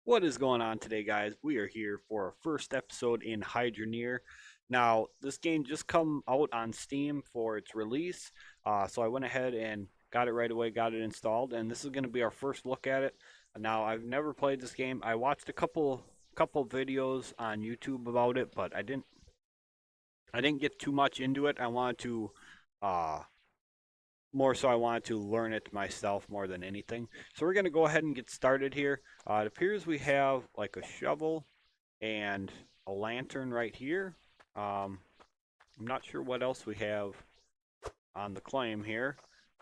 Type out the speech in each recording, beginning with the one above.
What is going on today, guys? We are here for our first episode in Hydroneer. Now, this game just come out on Steam for its release, so I went ahead and got it right away, got it installed, and this is going to be our first look at it. Now, I've never played this game. I watched a couple videos on YouTube about it, but I didn't get too much into it. Uh, I wanted to learn it myself more than anything. So we're going to go ahead and get started here. It appears we have like a shovel and a lantern right here. I'm not sure what else we have on the claim here.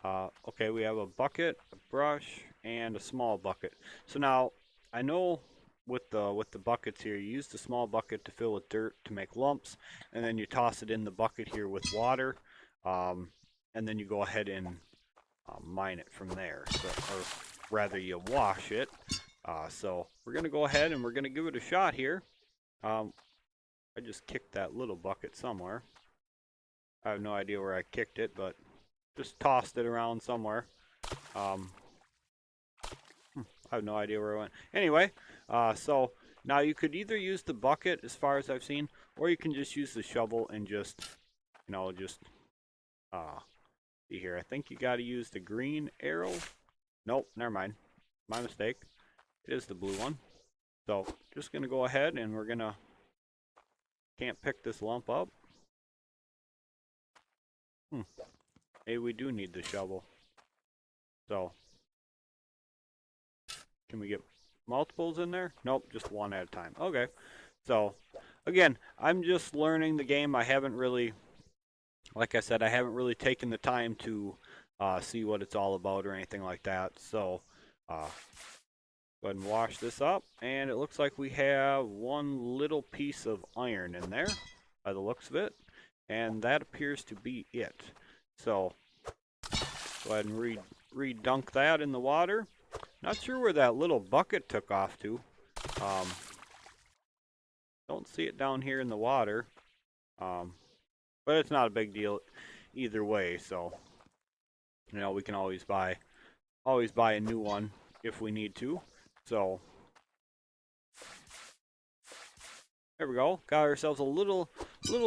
Okay, we have a bucket, a brush, and a small bucket. So now I know with the buckets here, you use the small bucket to fill with dirt to make lumps, and then you toss it in the bucket here with water, um, and then you go ahead and mine it from there. So, or rather, you wash it. So we're gonna go ahead and we're gonna give it a shot here. Um, I just kicked that little bucket somewhere. I have no idea where I kicked it, but just tossed it around somewhere. Um, I have no idea where it went. Anyway, so now you could either use the bucket, as far as I've seen, or you can just use the shovel and just, just uh, see here. I think you got to use the green arrow. Nope, never mind. My mistake. It is the blue one. So just gonna go ahead and we're gonna can't pick this lump up. Maybe we do need the shovel. So can we get multiples in there? Nope, just one at a time. Okay. So again, I'm just learning the game. I haven't really, like I said, I haven't really taken the time to see what it's all about or anything like that. So go ahead and wash this up, and it looks like we have one little piece of iron in there, by the looks of it, and that appears to be it. So go ahead and re-dunk that in the water. Not sure where that little bucket took off to. Um, don't see it down here in the water, but it's not a big deal either way. So we can always buy a new one if we need to. So there we go. Got ourselves a little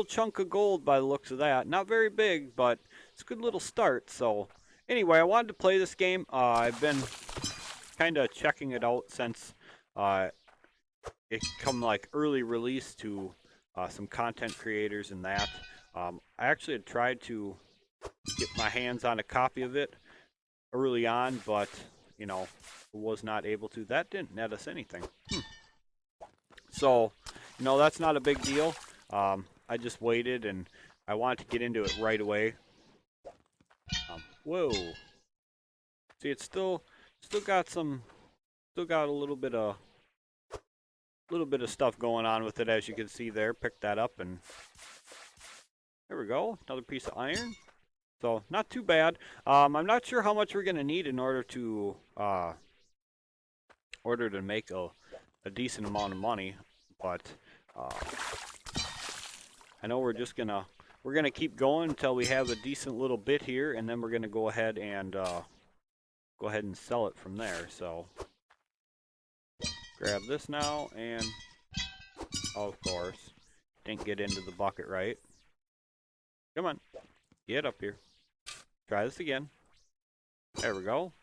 chunk of gold by the looks of that. Not very big, but it's a good little start. So anyway, I wanted to play this game. I've been kind of checking it out since it come like early release to some content creators and that. I actually had tried to get my hands on a copy of it early on, but was not able to. That didn't net us anything. So, that's not a big deal. I just waited and I wanted to get into it right away. Whoa! See, it's still got a little bit of stuff going on with it, as you can see there. Pick that up and there we go. Another piece of iron. So not too bad. I'm not sure how much we're gonna need in order to make a decent amount of money, but I know we're gonna keep going until we have a decent little bit here, and then we're gonna go ahead and sell it from there. So grab this now, and of course, didn't get into the bucket right. Come on, get up here. Try this again. There we go.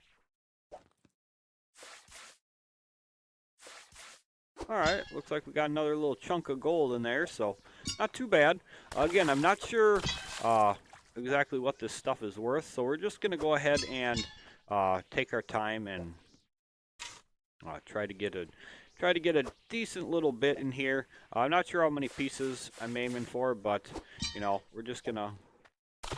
Alright, looks like we got another little chunk of gold in there, so not too bad. Again, I'm not sure exactly what this stuff is worth, so we're just going to go ahead and take our time and try to get a decent little bit in here. I'm not sure how many pieces I'm aiming for, but we're just going to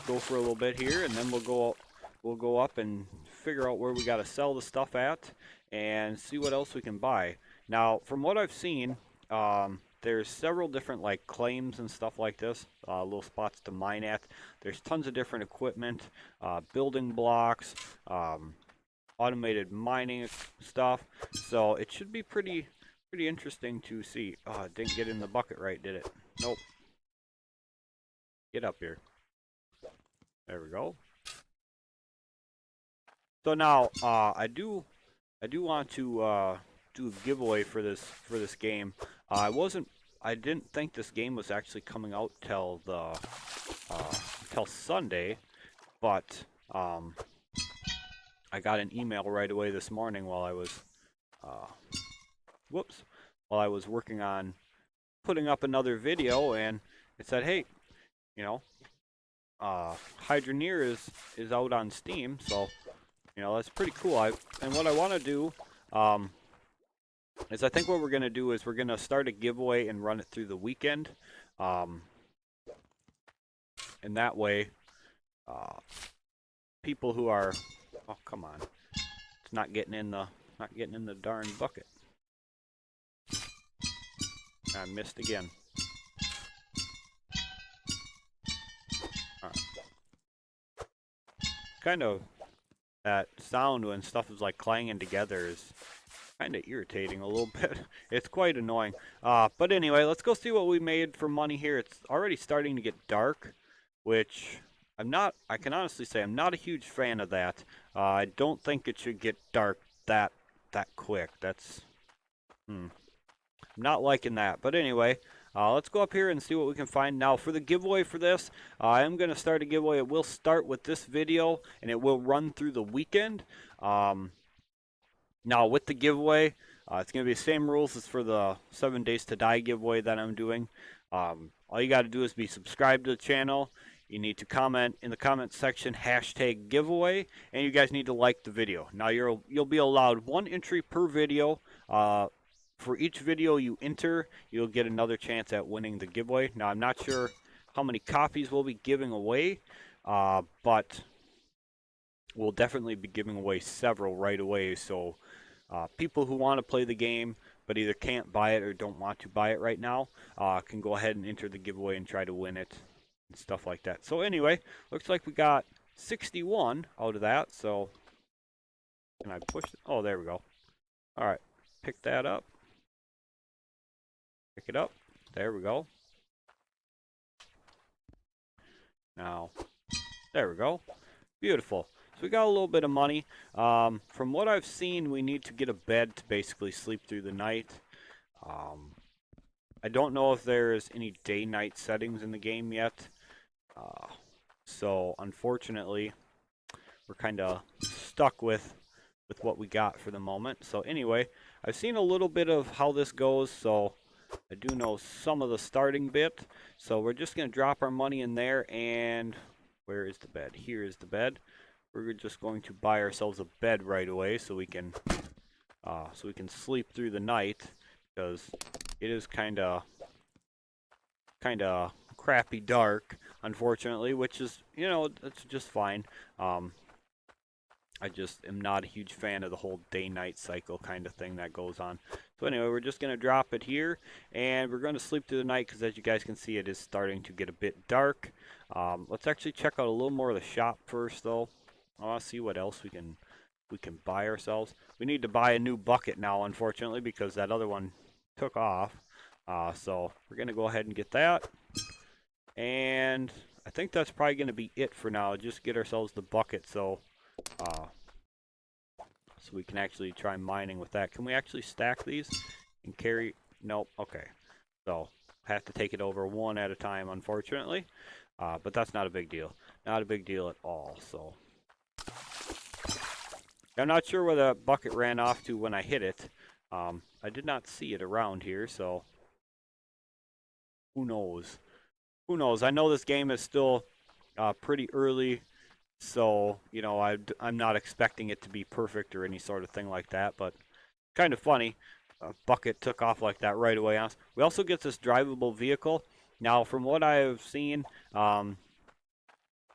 go for a little bit here, and then we'll go up and figure out where we got to sell the stuff at and see what else we can buy. Now, from what I've seen, there's several different like claims and stuff like this, little spots to mine at. There's tons of different equipment, building blocks, automated mining stuff. So it should be pretty interesting to see. Oh, it didn't get in the bucket right, did it? Nope. Get up here. There we go. So now, I do want to do a giveaway for this game. I didn't think this game was actually coming out till Sunday, but I got an email right away this morning while I was uh, whoops, while I was working on putting up another video, and it said, hey, you know, Hydroneer is out on Steam, so that's pretty cool. And what I want to do is I think what we're gonna do is we're gonna start a giveaway and run it through the weekend, um, and that way, uh, people who are oh come on, it's not getting in the darn bucket. I missed again. Right. Kind of that sound when stuff is like clanging together is kind of irritating a little bit. It's quite annoying. But anyway, let's go see what we made for money here. It's already starting to get dark, which I can honestly say I'm not a huge fan of that. I don't think it should get dark that quick. I'm not liking that. But anyway, let's go up here and see what we can find. Now, for the giveaway for this, I am going to start a giveaway. It will start with this video, and it will run through the weekend. Now, with the giveaway, it's going to be the same rules as for the 7 Days to Die giveaway that I'm doing. All you got to do is be subscribed to the channel. You need to comment in the comment section #giveaway, and you guys need to like the video. Now, you'll be allowed 1 entry per video. For each video you enter, you'll get another chance at winning the giveaway. Now, I'm not sure how many copies we'll be giving away, but we'll definitely be giving away several right away. So people who want to play the game but either can't buy it or don't want to buy it right now can go ahead and enter the giveaway and try to win it and stuff like that. So anyway, looks like we got 61 out of that. So can I push it? Oh, there we go. All right, pick that up. Pick it up. There we go. Now, there we go. Beautiful. So we got a little bit of money. From what I've seen, we need to get a bed to basically sleep through the night. I don't know if there's any day-night settings in the game yet. So unfortunately, we're kind of stuck with what we got for the moment. So anyway, I've seen a little bit of how this goes, so I do know some of the starting bit. So we're just going to drop our money in there, and where is the bed? Here is the bed. We're just going to buy ourselves a bed right away so we can sleep through the night, because it is kind of crappy dark, unfortunately, which is, that's just fine. I just am not a huge fan of the whole day-night cycle kind of thing that goes on. So anyway, we're just going to drop it here, and we're going to sleep through the night because, as you guys can see, it is starting to get a bit dark. Let's actually check out a little more of the shop first, though. I want to see what else we can buy ourselves. We need to buy a new bucket now, unfortunately, because that other one took off. So we're going to go ahead and get that. And I think that's probably going to be it for now. Just get ourselves the bucket so we can actually try mining with that. Can we actually stack these and carry? Nope. Okay. So have to take it over one at a time, unfortunately. But that's not a big deal. Not a big deal at all. So I'm not sure where the bucket ran off to when I hit it. I did not see it around here, so who knows? Who knows? I know this game is still pretty early, so I'm not expecting it to be perfect or any sort of thing like that. But kind of funny, a bucket took off like that right away. We also get this drivable vehicle. Now, from what I have seen,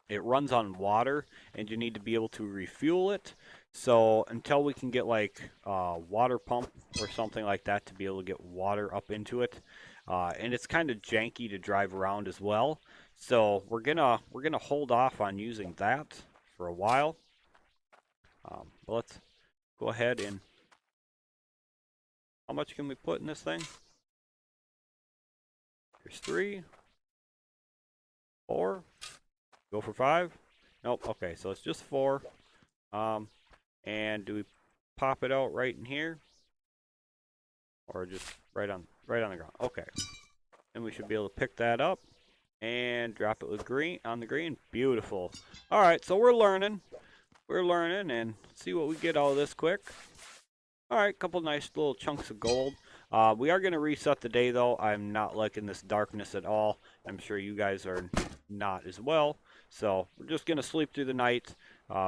it runs on water, and you need to be able to refuel it. So until we can get like a water pump or something like that to be able to get water up into it, and it's kind of janky to drive around as well. So we're gonna hold off on using that for a while. But let's go ahead and how much can we put in this thing? Here's 3, 4. Go for 5. Nope. Okay, so it's just 4. And do we pop it out right in here? or just right on the ground. Okay, and we should be able to pick that up and drop it with green on the green. Beautiful. All right, so we're learning. We're learning and see what we get out of this quick. All right, couple nice little chunks of gold. We are going to reset the day, though. I'm not liking this darkness at all. I'm sure you guys are not as well. So we're just going to sleep through the night,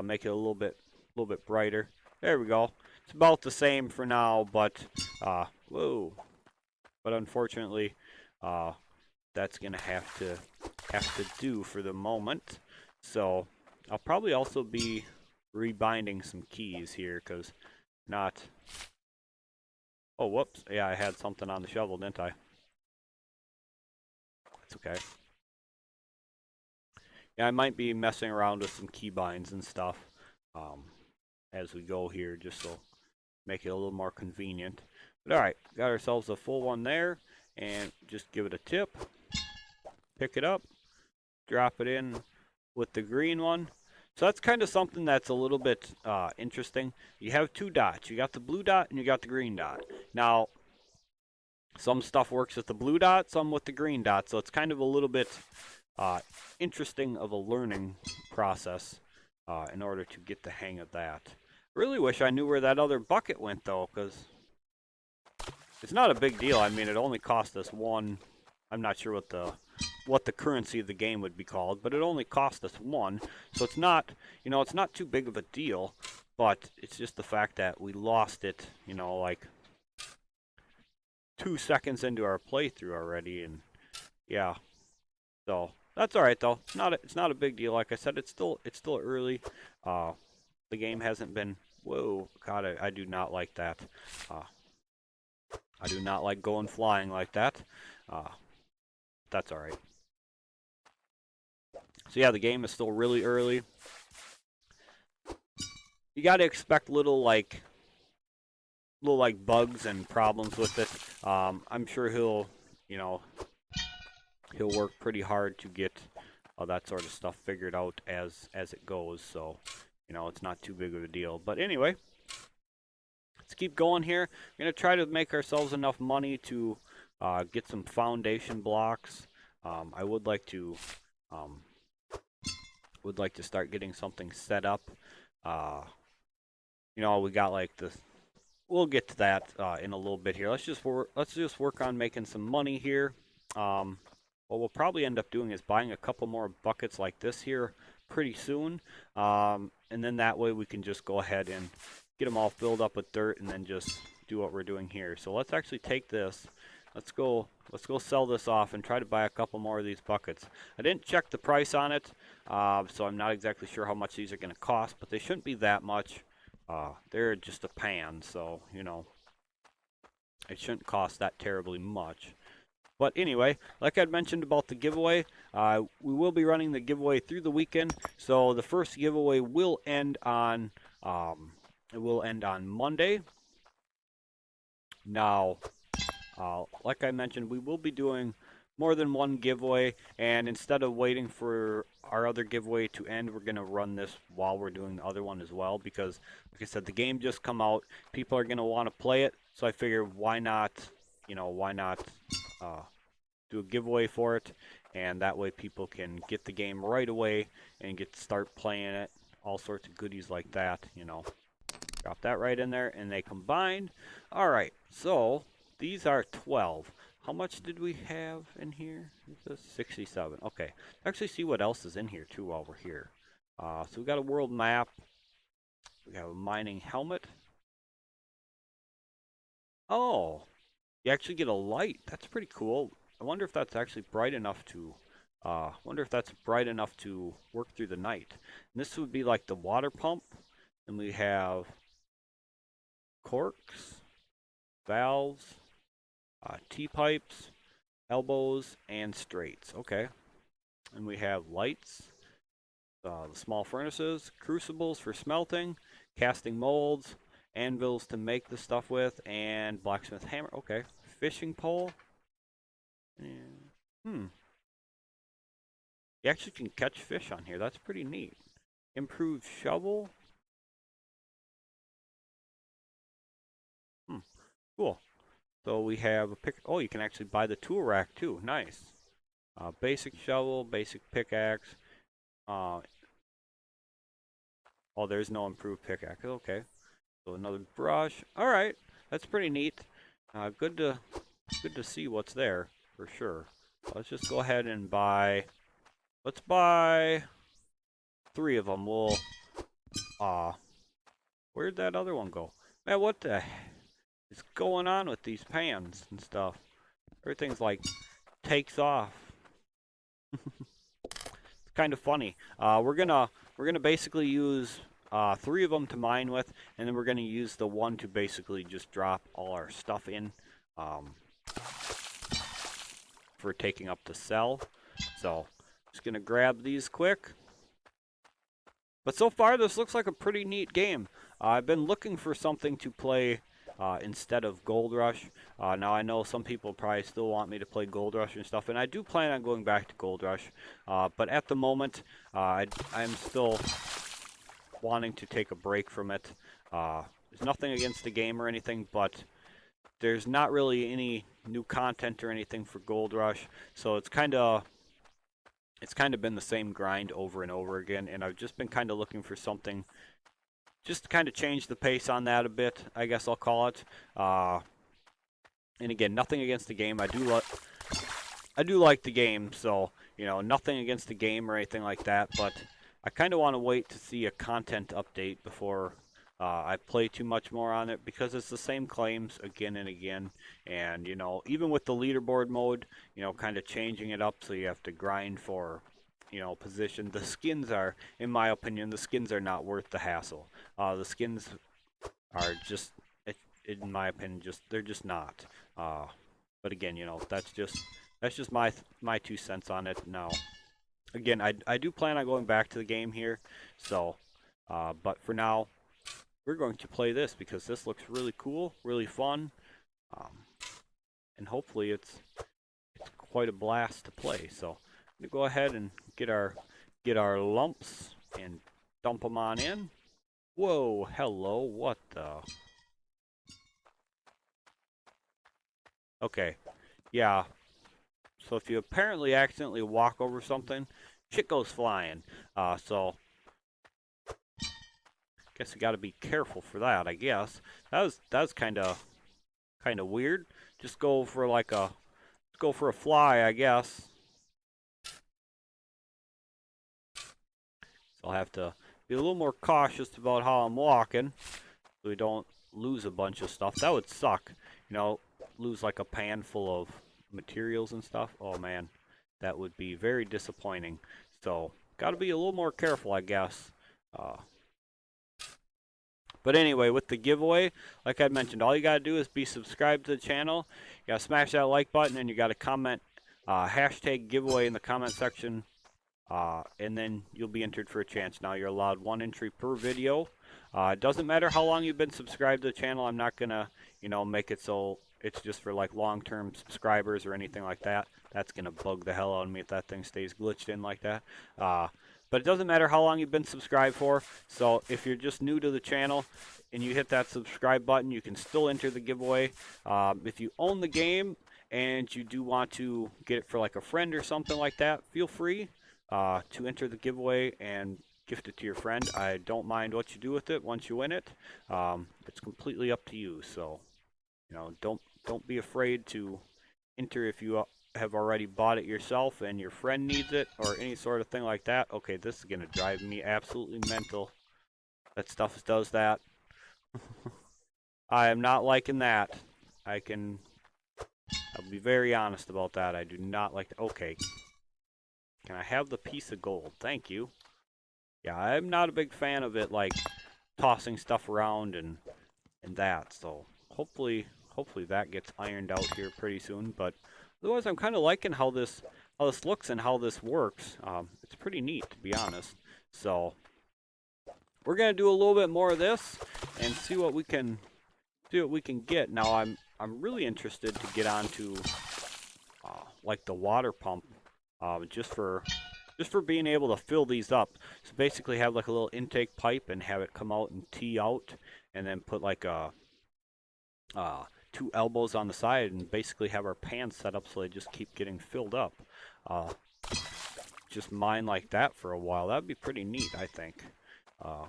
make it a little bit brighter. There we go. It's about the same for now, but whoa. But unfortunately, that's going to have to do for the moment. So I'll probably also be rebinding some keys here because not. Oh, whoops. Yeah, I had something on the shovel, didn't I? That's okay. Yeah, I might be messing around with some key binds and stuff as we go here, just so make it a little more convenient. But all right, got ourselves a full one there, and just give it a tip. Pick it up, drop it in with the green one. So that's kind of something that's a little bit interesting. You have two dots. You got the blue dot and you got the green dot. Now, some stuff works with the blue dot, some with the green dot. So it's kind of a little bit interesting of a learning process in order to get the hang of that. Really wish I knew where that other bucket went, though, because it's not a big deal. I mean, it only cost us one. I'm not sure what the currency of the game would be called, but it only cost us one, so it's not, it's not too big of a deal, but it's just the fact that we lost it, like 2 seconds into our playthrough already, and yeah, so that's all right though. It's not a big deal. Like I said, it's still early. The game hasn't been. Whoa, God, I do not like that. I do not like going flying like that. That's all right. So yeah, the game is still really early. You got to expect little bugs and problems with it. I'm sure he'll work pretty hard to get that sort of stuff figured out as it goes. So it's not too big of a deal. But anyway, let's keep going here. We're gonna try to make ourselves enough money to get some foundation blocks. I would like to start getting something set up. We got like this. We'll get to that in a little bit here. Let's just work on making some money here. What we'll probably end up doing is buying a couple more buckets like this here pretty soon, and then that way we can just go ahead and get them all filled up with dirt, and then just do what we're doing here. So let's actually take this. Let's go sell this off and try to buy a couple more of these buckets. I didn't check the price on it, so I'm not exactly sure how much these are going to cost, but they shouldn't be that much. They're just a pan, so it shouldn't cost that terribly much. But anyway, like I'd mentioned about the giveaway, we will be running the giveaway through the weekend. So the first giveaway will end on Monday. Now, like I mentioned, we will be doing more than one giveaway, and instead of waiting for our other giveaway to end, we're going to run this while we're doing the other one as well, because like I said, the game just come out, people are going to want to play it, so I figured why not do a giveaway for it, and that way people can get the game right away and get to start playing it, all sorts of goodies like that. Drop that right in there, and they combined. All right, so these are 12. How much did we have in here? It says 67. Okay. Actually see what else is in here too while we're here. So we got a world map. We have a mining helmet. Oh, you actually get a light. That's pretty cool. I wonder if that's actually bright enough to work through the night. And this would be like the water pump. And we have corks, valves, T-pipes, elbows, and straights. Okay. And we have lights, the small furnaces, crucibles for smelting, casting molds, anvils to make the stuff with, and blacksmith hammer. Okay. Fishing pole. And, you actually can catch fish on here. That's pretty neat. Improved shovel. Cool. So we have a pick. Oh, you can actually buy the tool rack too. Nice. Basic shovel, basic pickaxe. Uh, oh, there's no improved pickaxe. Okay. So another brush. All right, that's pretty neat. Good to see what's there for sure. Let's just go ahead and buy. Let's buy 3 of them. We'll. Uh, where'd that other one go? Man, what the is going on with these pans and stuff? Everything's like takes off. It's kind of funny. We're gonna basically use 3 of them to mine with, and then we're gonna use the one to basically just drop all our stuff in um, for taking up the cell. So just gonna grab these quick. But so far, this looks like a pretty neat game. I've been looking for something to play instead of Gold Rush. Now, I know some people probably still want me to play Gold Rush and stuff, and I do plan on going back to Gold Rush. But at the moment, I'm still wanting to take a break from it. There's nothing against the game or anything, but there's not really any new content or anything for Gold Rush, so it's kind of been the same grind over and over again, and I've just been kind of looking for something just to kind of change the pace on that a bit, I guess I'll call it. And again, nothing against the game. I do like the game, so nothing against the game or anything like that. But I kind of want to wait to see a content update before I play too much more on it, because it's the same claims again and again. And even with the leaderboard mode, kind of changing it up so you have to grind for position. The skins are, in my opinion, the skins are not worth the hassle. The skins are just, in my opinion, they're just not. But again, that's just my 2 cents on it. Now, again, I do plan on going back to the game here, so but for now, we're going to play this because this looks really cool, really fun, and hopefully it's quite a blast to play. So I'm gonna go ahead and get our lumps and dump them on in. Whoa, hello, what the? Okay, yeah. So if you apparently accidentally walk over something, shit goes flying. So guess you got to be careful for that. I guess that was kind of weird. Just go for a fly, I guess. So I'll have to be a little more cautious about how I'm walking, so we don't lose a bunch of stuff. That would suck, lose like a pan full of materials and stuff. Oh man, that would be very disappointing. So got to be a little more careful, I guess. But anyway, with the giveaway, like I mentioned, all you got to do is be subscribed to the channel. You got to smash that like button, and you got to comment hashtag giveaway in the comment section, and then you'll be entered for a chance. Now, you're allowed 1 entry per video. It doesn't matter how long you've been subscribed to the channel. I'm not going to, make it so it's just for like long-term subscribers or anything like that. That's going to bug the hell out of me if that thing stays glitched in like that. But it doesn't matter how long you've been subscribed for. So if you're just new to the channel and you hit that subscribe button, you can still enter the giveaway. If you own the game and you do want to get it for like a friend or something like that, feel free to enter the giveaway and gift it to your friend. I don't mind what you do with it once you win it. It's completely up to you. So, don't be afraid to enter if you have already bought it yourself and your friend needs it or any sort of thing like that. Okay, this is going to drive me absolutely mental. That stuff does that. I am not liking that. I'll be very honest about that. I do not like that. Okay. Can I have the piece of gold? Thank you. Yeah, I'm not a big fan of it, like tossing stuff around and that. So hopefully that gets ironed out here pretty soon. But otherwise, I'm kind of liking how this looks and how this works. It's pretty neat, to be honest. So we're gonna do a little bit more of this and see what we can get. Now I'm really interested to get onto like the water pump, just for being able to fill these up. So basically have like a little intake pipe and have it come out and tee out, and then put like a two elbows on the side and basically have our pans set up so they just keep getting filled up. Uh, just mine like that for a while. That'd be pretty neat, I think. Uh,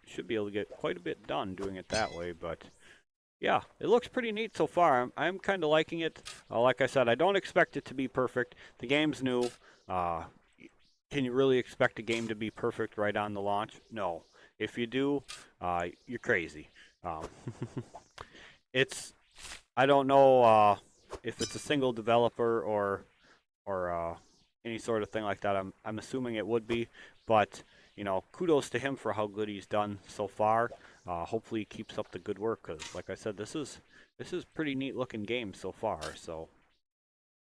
should be able to get quite a bit done doing it that way, but yeah, it looks pretty neat so far. I'm kind of liking it. Like I said, I don't expect it to be perfect. The game's new. Uh, can you really expect a game to be perfect right on the launch? No. If you do, you're crazy. Um, it's I don't know if it's a single developer or any sort of thing like that. I'm assuming it would be, but kudos to him for how good he's done so far. Hopefully, he keeps up the good work because, like I said, this is pretty neat looking game so far. So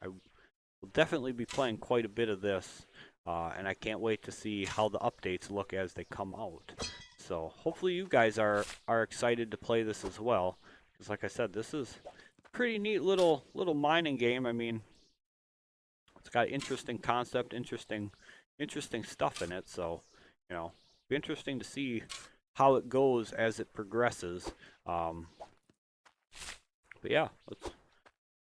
I will definitely be playing quite a bit of this, and I can't wait to see how the updates look as they come out. So hopefully, you guys are excited to play this as well. Because, like I said, this is a pretty neat little mining game. I mean, it's got interesting concept, interesting stuff in it. So, be interesting to see how it goes as it progresses. Um, but yeah, let's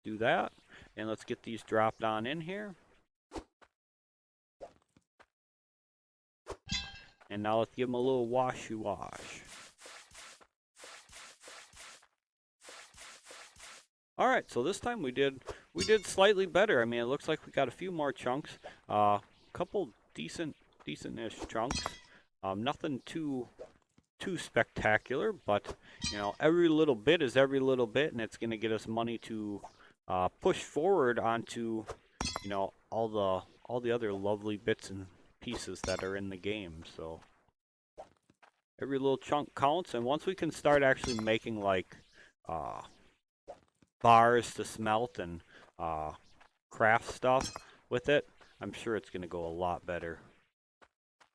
do that, and let's get these dropped on in here. And now let's give them a little washy wash. All right, so this time we did slightly better. I mean, it looks like we got a few more chunks, a couple decent-ish chunks. Nothing too spectacular, but every little bit is every little bit, and it's going to get us money to push forward onto all the other lovely bits and pieces that are in the game. So every little chunk counts, and once we can start actually making like bars to smelt and craft stuff with it, I'm sure it's going to go a lot better.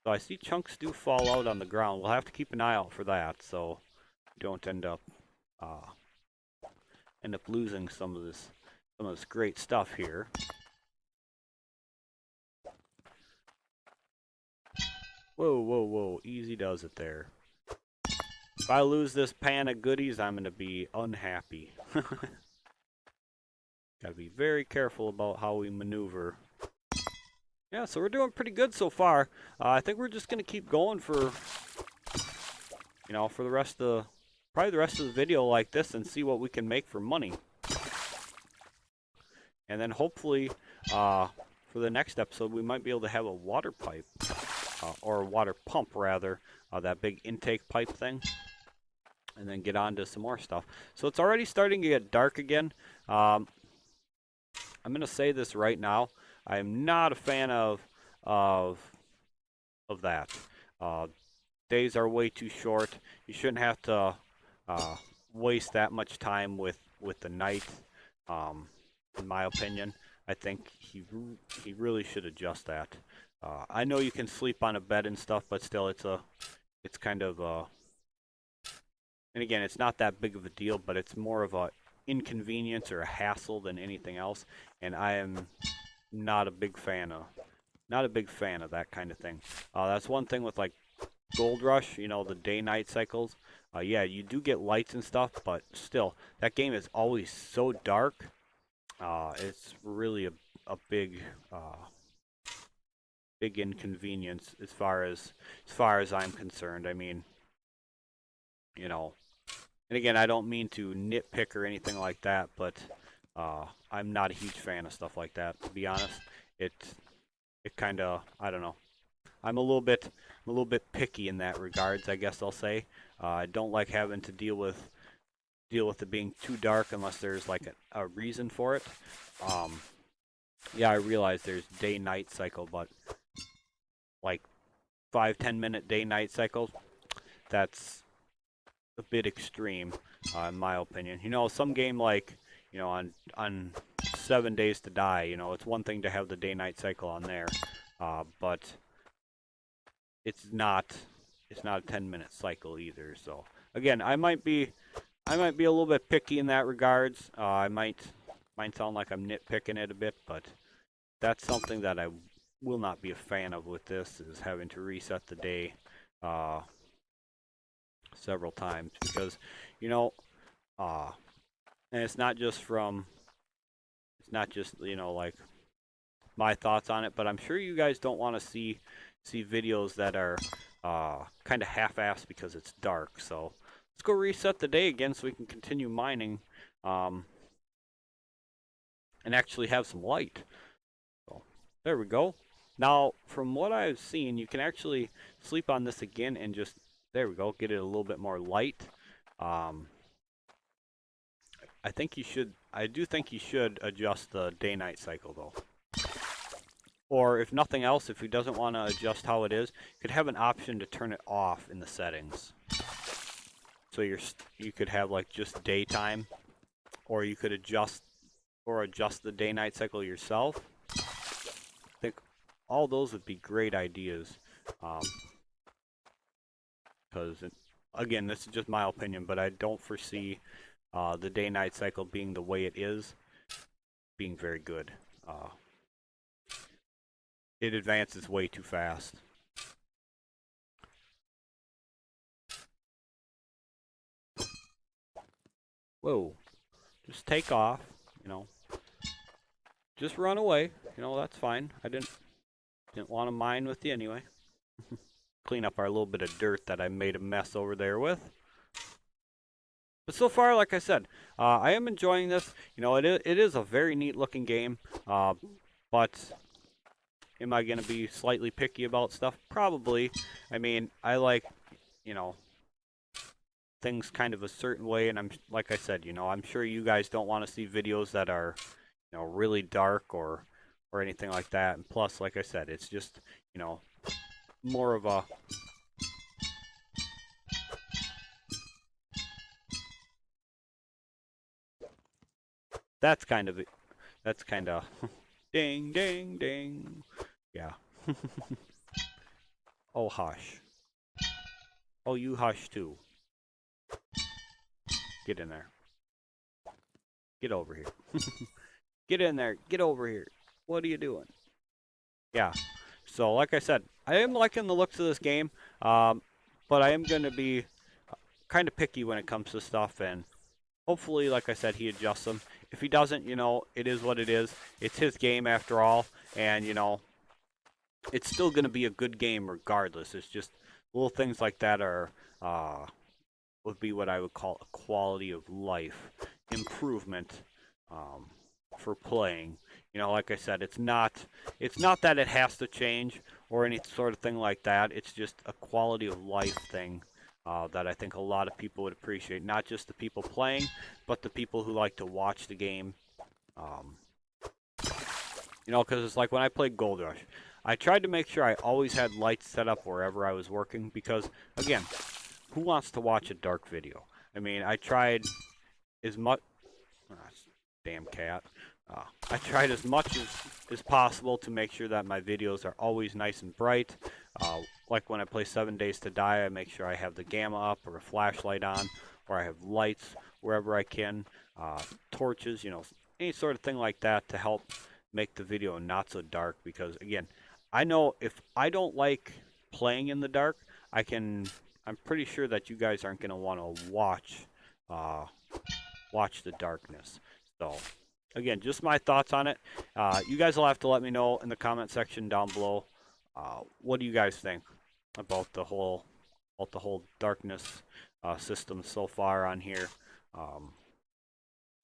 So I see chunks do fall out on the ground. We'll have to keep an eye out for that, so we don't end up losing some of this great stuff here. Whoa, whoa, whoa! Easy does it there. If I lose this pan of goodies, I'm gonna be unhappy. Gotta be very careful about how we maneuver. Yeah, so we're doing pretty good so far. I think we're just gonna keep going for for the rest of probably the rest of the video like this and see what we can make for money. And then hopefully, for the next episode, we might be able to have a water pipe, or a water pump rather, that big intake pipe thing, and then get on to some more stuff. So it's already starting to get dark again. I'm gonna say this right now. I am not a fan of that. Days are way too short. You shouldn't have to waste that much time with the night. In my opinion, I think he really should adjust that. I know you can sleep on a bed and stuff, but still, it's kind of and again, it's not that big of a deal, but it's more of a inconvenience or a hassle than anything else. And I am not a big fan of that kind of thing. That's one thing with like Gold Rush, the day-night cycles. Yeah, you do get lights and stuff, but still, that game is always so dark. It's really a big big inconvenience as far as I'm concerned. I mean, and again, I don't mean to nitpick or anything like that, but I'm not a huge fan of stuff like that. To be honest, it kind of, I don't know. I'm a little bit picky in that regards, I guess I'll say. I don't like having to deal with it being too dark unless there's like a reason for it. Yeah, I realize there's day-night cycle, but like 5-10 minute day-night cycles, that's a bit extreme, in my opinion. Some game like on 7 Days to Die, it's one thing to have the day-night cycle on there, but it's not a 10-minute cycle either. So again, I might be a little bit picky in that regards. I might sound like I'm nitpicking it a bit, but that's something that I will not be a fan of with this, is having to reset the day several times, because Uh, and it's not just from, it's not just, you know, like my thoughts on it, but I'm sure you guys don't want to see videos that are kind of half-assed because it's dark. So let's go reset the day again so we can continue mining um, and actually have some light. So there we go. Now, from what I've seen, you can actually sleep on this again and just, there we go, get it a little bit more light. Um, I do think you should adjust the day-night cycle though. Or if nothing else, if he doesn't want to adjust how it is, you could have an option to turn it off in the settings. So you could have like just daytime, or you could adjust the day-night cycle yourself. I think all those would be great ideas. Because again, this is just my opinion, but I don't foresee the day-night cycle being the way it is, being very good. It advances way too fast. Whoa, just take off, you know. Just run away, you know, that's fine. I didn't want to mine with you anyway. Clean up our little bit of dirt that I made a mess over there with. But so far, like I said, I am enjoying this. You know, it is a very neat looking game. But am I going to be slightly picky about stuff? Probably. I mean, I like, you know, things kind of a certain way, and I'm like I said, you know, I'm sure you guys don't want to see videos that are, you know, really dark or anything like that. And plus, like I said, it's just, you know, more of a that's kind of that's kind of ding ding ding. Yeah. Oh hush. Oh, you hush too. Get in there. Get over here. Get in there. Get over here. What are you doing? Yeah. So, like I said, I am liking the looks of this game, but I am going to be kind of picky when it comes to stuff, and hopefully, like I said, he adjusts them. If he doesn't, you know, it is what it is. It's his game after all, and, you know, it's still going to be a good game regardless. It's just little things like that are would be what I would call a quality of life improvement um, for playing. You know, like I said, it's not that it has to change or any sort of thing like that. It's just a quality of life thing that I think a lot of people would appreciate. Not just the people playing, but the people who like to watch the game. Um, you know, because it's like when I played Gold Rush, I tried to make sure I always had lights set up wherever I was working because, again, who wants to watch a dark video? I mean, I tried as much. Oh, damn cat. I tried as much as possible to make sure that my videos are always nice and bright. Like when I play 7 Days to Die, I make sure I have the gamma up or a flashlight on, or I have lights wherever I can, torches, you know, any sort of thing like that to help make the video not so dark. Because again, I know if I don't like playing in the dark, I can. I'm pretty sure that you guys aren't going to want to uh, watch the darkness. So, again, just my thoughts on it. You guys will have to let me know in the comment section down below. What do you guys think about the whole darkness system so far on here? Um,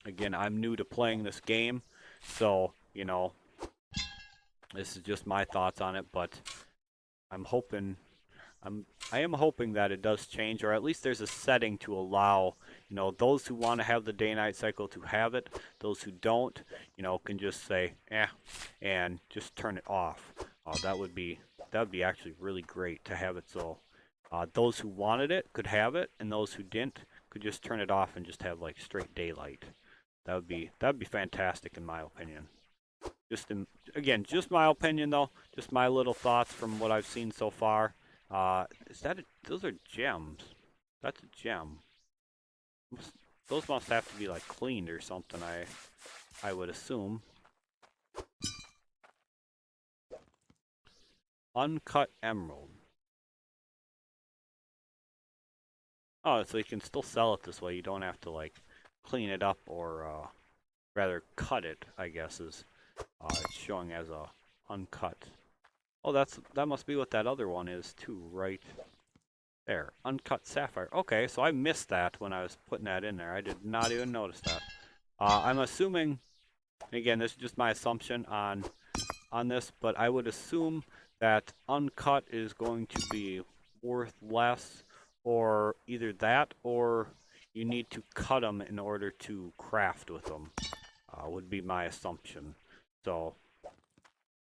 Again, I'm new to playing this game, so you know this is just my thoughts on it. But I'm hoping I am hoping that it does change, or at least there's a setting to allow, you know, those who want to have the day-night cycle to have it. Those who don't, you know, can just say, and just turn it off. That would be actually really great to have it so those who wanted it could have it, and those who didn't could just turn it off and just have like straight daylight. That would be fantastic in my opinion. Just again, just my opinion though, just my little thoughts from what I've seen so far. Is that those are gems? That's a gem. Those must have to be like cleaned or something. I would assume. Uncut emerald. Oh, so you can still sell it this way. You don't have to like clean it up or rather cut it, I guess is it's showing as a uncut. Oh, that must be what that other one is too, right there. Uncut sapphire. Okay, so I missed that when I was putting that in there. I did not even notice that. I'm assuming, again, this is just my assumption on this, but I would assume that uncut is going to be worth less, or either that, or you need to cut them in order to craft with them, would be my assumption. So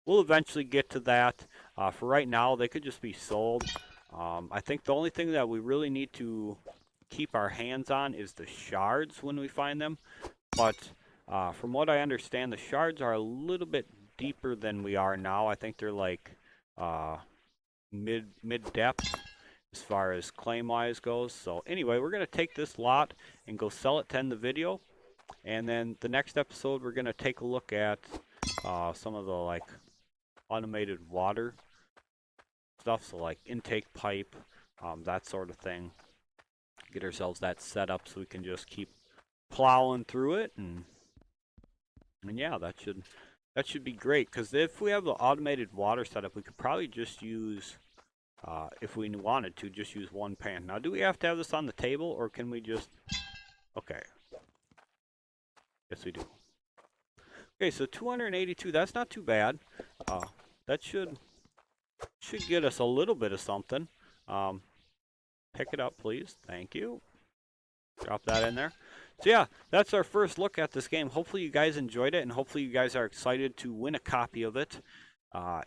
we'll eventually get to that. For right now, they could just be sold. I think the only thing that we really need to keep our hands on is the shards when we find them. But from what I understand, the shards are a little bit deeper than we are now. I think they're like mid depth as far as claim wise goes. So anyway, we're gonna take this lot and go sell it to end the video. And then the next episode, we're gonna take a look at some of the like automated water stuff, so like intake pipe, that sort of thing. Get ourselves that set up so we can just keep plowing through it, and yeah, that should be great. Because if we have the automated water setup, we could probably just use, if we wanted to, just use one pan. Now, do we have to have this on the table, or can we just? Okay. Yes, we do. Okay, so 282. That's not too bad. That should get us a little bit of something. Pick it up, please. Thank you. Drop that in there. So yeah, that's our first look at this game. Hopefully you guys enjoyed it, and hopefully you guys are excited to win a copy of it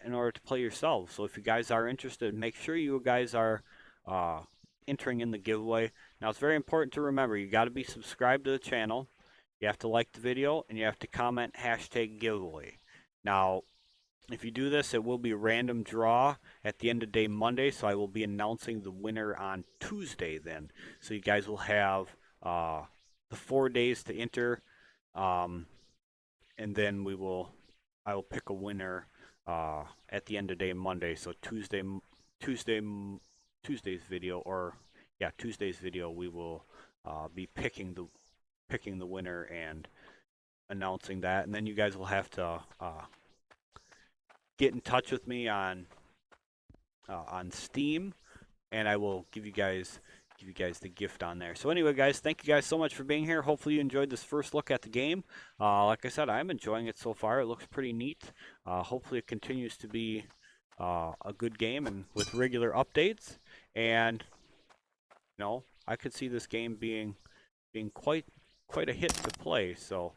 in order to play yourselves. So if you guys are interested, make sure you guys are entering in the giveaway. Now it's very important to remember, you got to be subscribed to the channel, you have to like the video, and you have to comment #giveaway. Now, if you do this, it will be a random draw at the end of day Monday, so I will be announcing the winner on Tuesday then. So you guys will have the 4 days to enter, and then I will pick a winner at the end of day Monday. So Tuesday's video, or yeah, Tuesday's video, we will be picking the winner and announcing that, and then you guys will have to get in touch with me on Steam, and I will give you guys the gift on there. So anyway, guys, thank you guys so much for being here. Hopefully you enjoyed this first look at the game. Like I said, I'm enjoying it so far. It looks pretty neat. Hopefully it continues to be a good game and with regular updates. And you know, I could see this game being quite a hit to play. So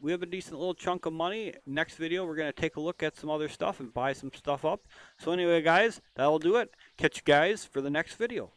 we have a decent little chunk of money. Next video, we're going to take a look at some other stuff and buy some stuff up. So anyway, guys, that'll do it. Catch you guys for the next video.